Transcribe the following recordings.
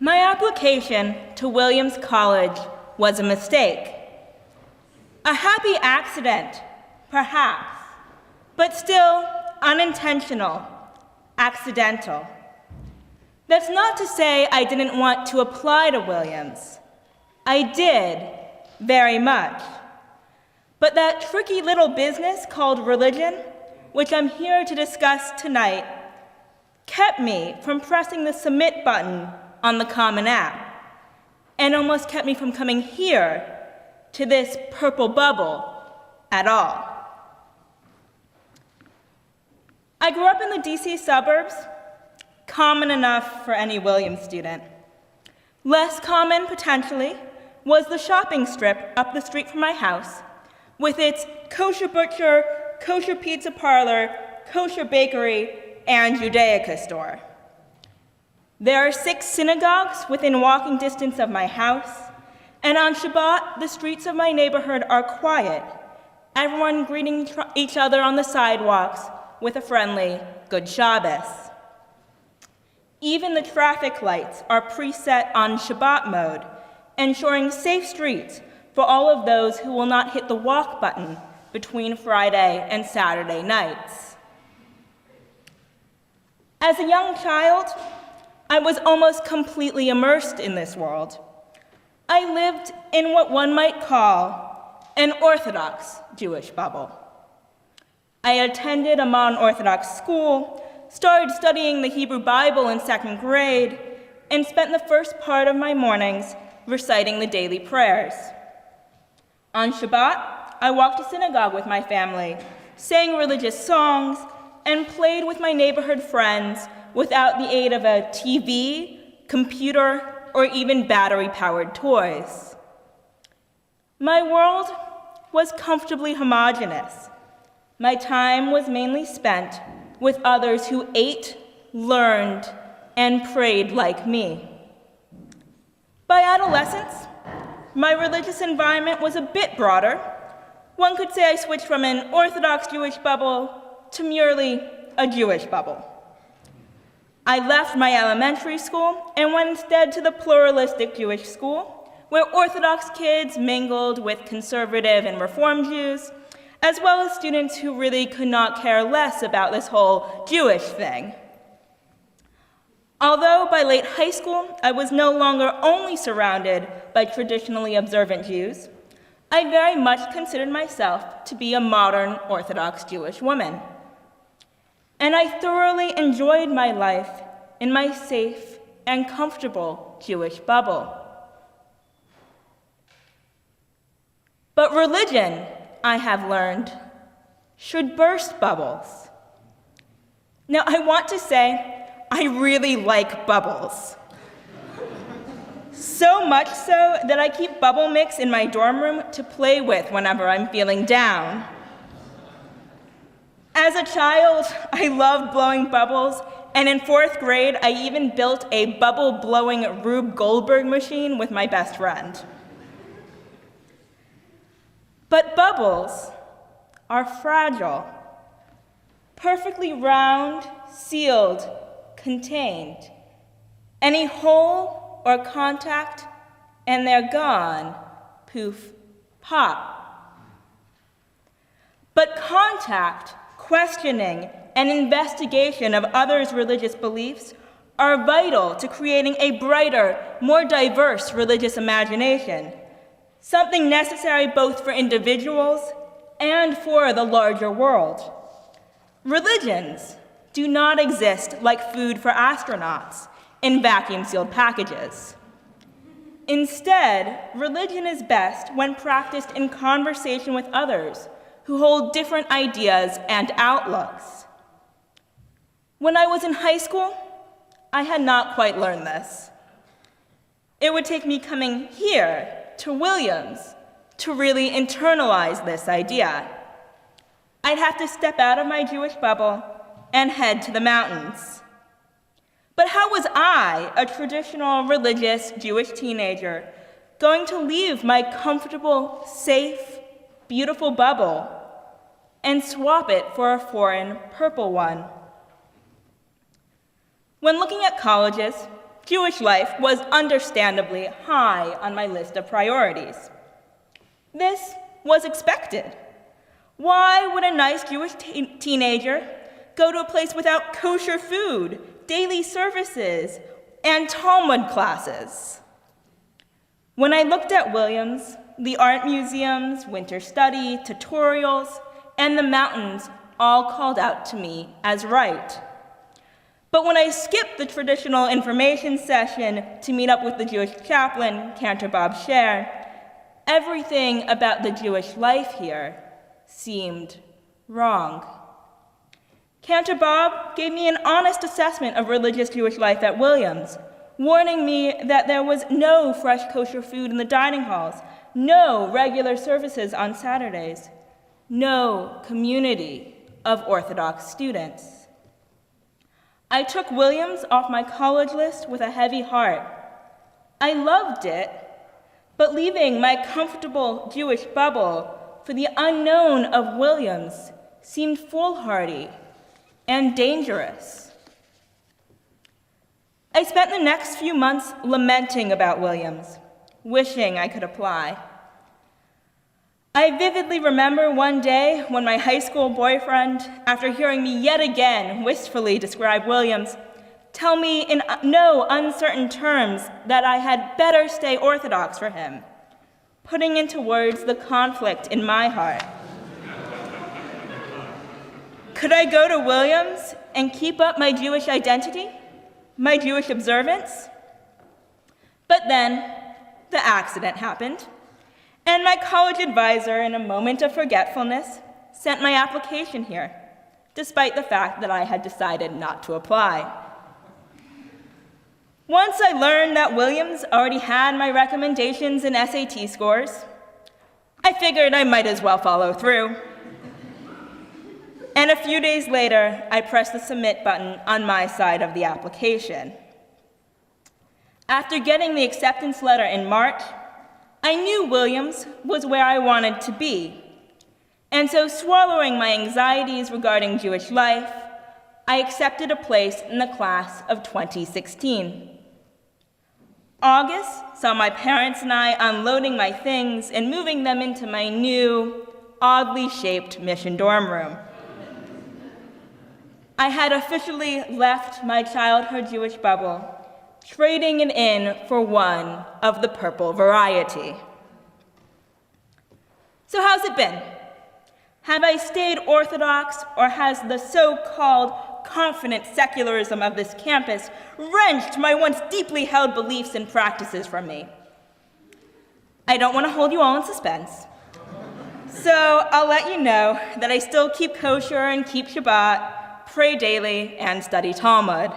My application to Williams College was a mistake. A happy accident, perhaps, but still unintentional, accidental. That's not to say I didn't want to apply to Williams. I did, very much. But that tricky little business called religion, which I'm here to discuss tonight, kept me from pressing the submit button on the Common App, and almost kept me from coming here to this purple bubble at all. I grew up in the DC suburbs, common enough for any Williams student. Less common, potentially, was the shopping strip up the street from my house, with its kosher butcher, kosher pizza parlor, kosher bakery, and Judaica store. There are 6 synagogues within walking distance of my house, and on Shabbat, the streets of my neighborhood are quiet, everyone greeting each other on the sidewalks with a friendly Good Shabbos. Even the traffic lights are preset on Shabbat mode, ensuring safe streets for all of those who will not hit the walk button between Friday and Saturday nights. As a young child, I was almost completely immersed in this world. I lived in what one might call an Orthodox Jewish bubble. I attended a modern Orthodox school, started studying the Hebrew Bible in 2nd grade, and spent the first part of my mornings reciting the daily prayers. On Shabbat, I walked to synagogue with my family, sang religious songs, and played with my neighborhood friends without the aid of a TV, computer, or even battery-powered toys. My world was comfortably homogeneous. My time was mainly spent with others who ate, learned, and prayed like me. By adolescence, my religious environment was a bit broader. One could say I switched from an Orthodox Jewish bubble to merely a Jewish bubble. I left my elementary school and went instead to the pluralistic Jewish school, where Orthodox kids mingled with conservative and Reform Jews, as well as students who really could not care less about this whole Jewish thing. Although by late high school, I was no longer only surrounded by traditionally observant Jews, I very much considered myself to be a modern Orthodox Jewish woman. And I thoroughly enjoyed my life in my safe and comfortable Jewish bubble. But religion, I have learned, should burst bubbles. Now, I want to say, I really like bubbles. So much so that I keep bubble mix in my dorm room to play with whenever I'm feeling down. As a child, I loved blowing bubbles, and in 4th grade, I even built a bubble-blowing Rube Goldberg machine with my best friend. But bubbles are fragile, perfectly round, sealed, contained. Any hole or contact, and they're gone, poof, pop. But contact, questioning, and investigation of others' religious beliefs are vital to creating a brighter, more diverse religious imagination, something necessary both for individuals and for the larger world. Religions do not exist like food for astronauts in vacuum-sealed packages. Instead, religion is best when practiced in conversation with others who hold different ideas and outlooks. When I was in high school, I had not quite learned this. It would take me coming here to Williams to really internalize this idea. I'd have to step out of my Jewish bubble and head to the mountains. But how was I, a traditional religious Jewish teenager, going to leave my comfortable, safe, beautiful bubble and swap it for a foreign purple one? When looking at colleges, Jewish life was understandably high on my list of priorities. This was expected. Why would a nice Jewish teenager go to a place without kosher food, daily services, and Talmud classes? When I looked at Williams, the art museums, winter study, tutorials, and the mountains all called out to me as right. But when I skipped the traditional information session to meet up with the Jewish chaplain, Cantor Bob Scher, everything about the Jewish life here seemed wrong. Cantor Bob gave me an honest assessment of religious Jewish life at Williams, warning me that there was no fresh kosher food in the dining halls, no regular services on Saturdays, no community of Orthodox students. I took Williams off my college list with a heavy heart. I loved it, but leaving my comfortable Jewish bubble for the unknown of Williams seemed foolhardy and dangerous. I spent the next few months lamenting about Williams, wishing I could apply. I vividly remember one day when my high school boyfriend, after hearing me yet again wistfully describe Williams, tell me in no uncertain terms that I had better stay Orthodox for him, putting into words the conflict in my heart. Could I go to Williams and keep up my Jewish identity, my Jewish observance? But then the accident happened, and my college advisor, in a moment of forgetfulness, sent my application here, despite the fact that I had decided not to apply. Once I learned that Williams already had my recommendations and SAT scores, I figured I might as well follow through. And a few days later, I pressed the submit button on my side of the application. After getting the acceptance letter in March, I knew Williams was where I wanted to be. And so, swallowing my anxieties regarding Jewish life, I accepted a place in the class of 2016. August saw my parents and I unloading my things and moving them into my new, oddly shaped mission dorm room. I had officially left my childhood Jewish bubble, trading it in for one of the purple variety. So how's it been? Have I stayed Orthodox, or has the so-called confident secularism of this campus wrenched my once deeply held beliefs and practices from me? I don't want to hold you all in suspense, so I'll let you know that I still keep kosher and keep Shabbat, pray daily, and study Talmud.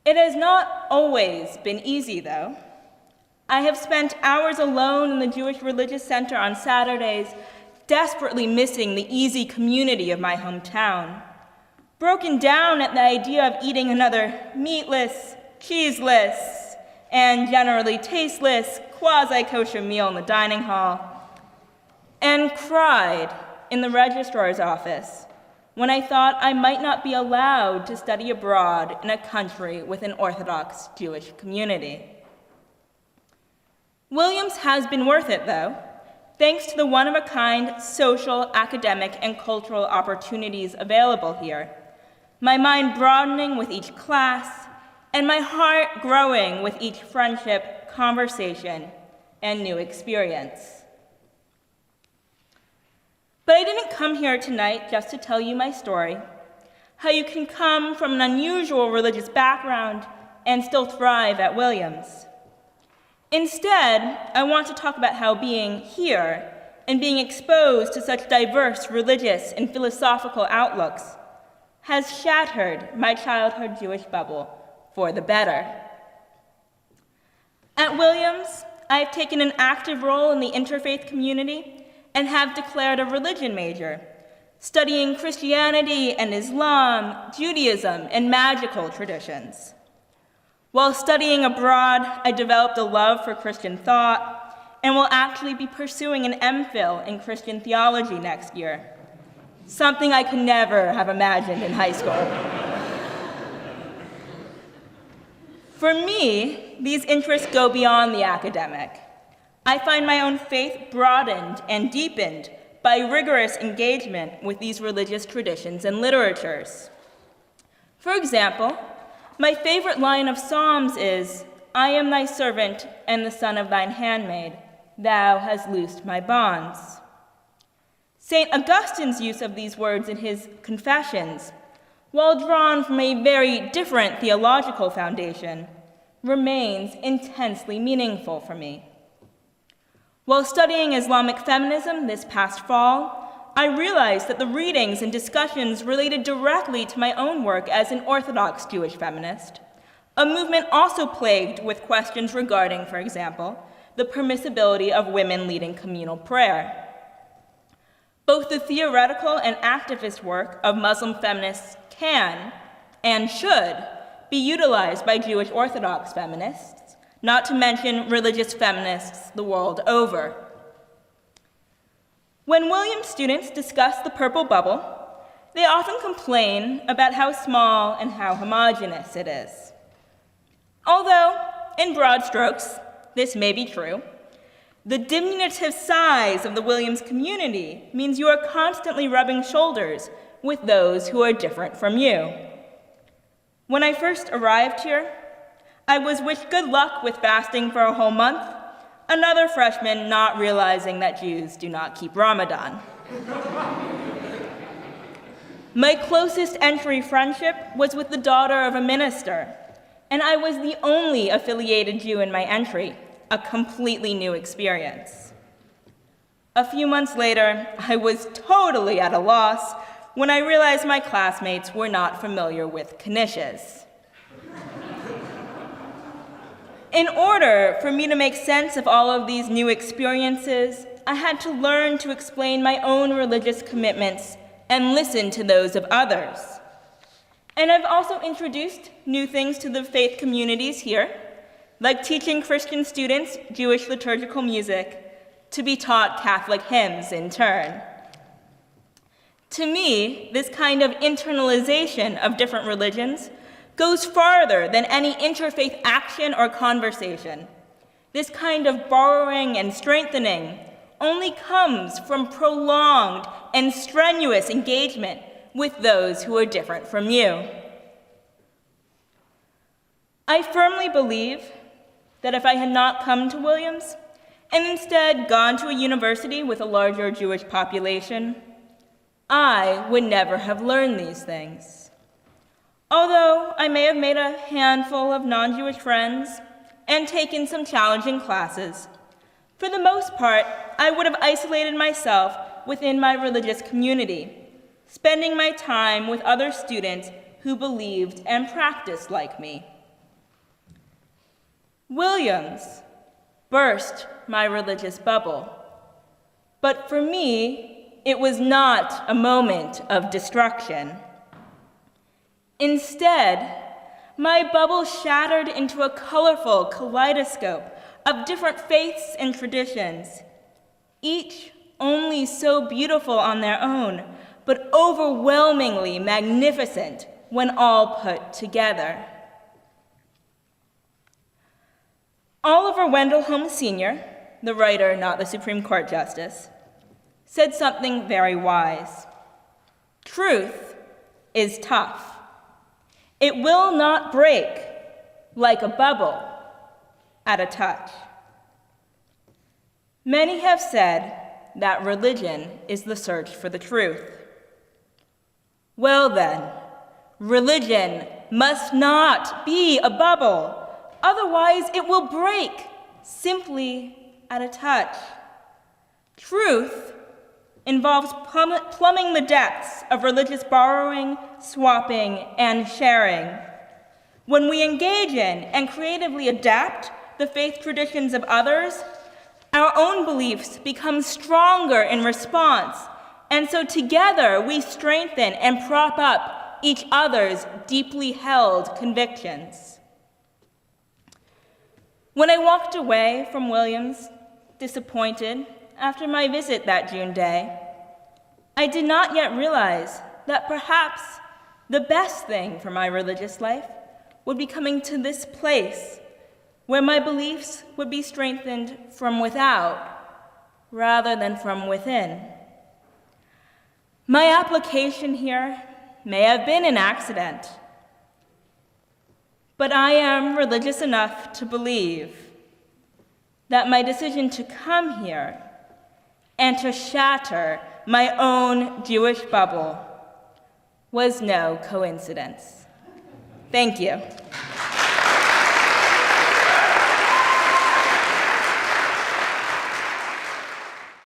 It has not always been easy, though. I have spent hours alone in the Jewish Religious Center on Saturdays, desperately missing the easy community of my hometown, broken down at the idea of eating another meatless, cheeseless, and generally tasteless quasi-kosher meal in the dining hall, and cried in the registrar's office when I thought I might not be allowed to study abroad in a country with an Orthodox Jewish community. Williams has been worth it, though, thanks to the one-of-a-kind social, academic, and cultural opportunities available here, my mind broadening with each class, and my heart growing with each friendship, conversation, and new experience. But I didn't come here tonight just to tell you my story, how you can come from an unusual religious background and still thrive at Williams. Instead, I want to talk about how being here and being exposed to such diverse religious and philosophical outlooks has shattered my childhood Jewish bubble for the better. At Williams, I have taken an active role in the interfaith community and have declared a religion major, studying Christianity and Islam, Judaism, and magical traditions. While studying abroad, I developed a love for Christian thought and will actually be pursuing an MPhil in Christian theology next year, something I could never have imagined in high school. For me, these interests go beyond the academic. I find my own faith broadened and deepened by rigorous engagement with these religious traditions and literatures. For example, my favorite line of Psalms is, "I am thy servant and the son of thine handmaid. Thou hast loosed my bonds." St. Augustine's use of these words in his Confessions, while drawn from a very different theological foundation, remains intensely meaningful for me. While studying Islamic feminism this past fall, I realized that the readings and discussions related directly to my own work as an Orthodox Jewish feminist, a movement also plagued with questions regarding, for example, the permissibility of women leading communal prayer. Both the theoretical and activist work of Muslim feminists can and should be utilized by Jewish Orthodox feminists, not to mention religious feminists the world over. When Williams students discuss the purple bubble, they often complain about how small and how homogeneous it is. Although, in broad strokes, this may be true, the diminutive size of the Williams community means you are constantly rubbing shoulders with those who are different from you. When I first arrived here, I was wished good luck with fasting for a whole month, another freshman not realizing that Jews do not keep Ramadan. My closest entry friendship was with the daughter of a minister, and I was the only affiliated Jew in my entry, a completely new experience. A few months later, I was totally at a loss when I realized my classmates were not familiar with knishes. In order for me to make sense of all of these new experiences, I had to learn to explain my own religious commitments and listen to those of others. And I've also introduced new things to the faith communities here, like teaching Christian students Jewish liturgical music to be taught Catholic hymns in turn. To me, this kind of internalization of different religions goes farther than any interfaith action or conversation. This kind of borrowing and strengthening only comes from prolonged and strenuous engagement with those who are different from you. I firmly believe that if I had not come to Williams and instead gone to a university with a larger Jewish population, I would never have learned these things. Although I may have made a handful of non-Jewish friends and taken some challenging classes, for the most part, I would have isolated myself within my religious community, spending my time with other students who believed and practiced like me. Williams burst my religious bubble, but for me, it was not a moment of destruction. Instead, my bubble shattered into a colorful kaleidoscope of different faiths and traditions, each only so beautiful on their own, but overwhelmingly magnificent when all put together. Oliver Wendell Holmes Sr., the writer, not the Supreme Court Justice, said something very wise. Truth is tough. It will not break like a bubble at a touch. Many have said that religion is the search for the truth. Well then, religion must not be a bubble, otherwise it will break simply at a touch. Truth involves plumbing the depths of religious borrowing, swapping, and sharing. When we engage in and creatively adapt the faith traditions of others, our own beliefs become stronger in response, and so together we strengthen and prop up each other's deeply held convictions. When I walked away from Williams, disappointed, after my visit that June day, I did not yet realize that perhaps the best thing for my religious life would be coming to this place where my beliefs would be strengthened from without rather than from within. My application here may have been an accident, but I am religious enough to believe that my decision to come here and to shatter my own Jewish bubble was no coincidence. Thank you.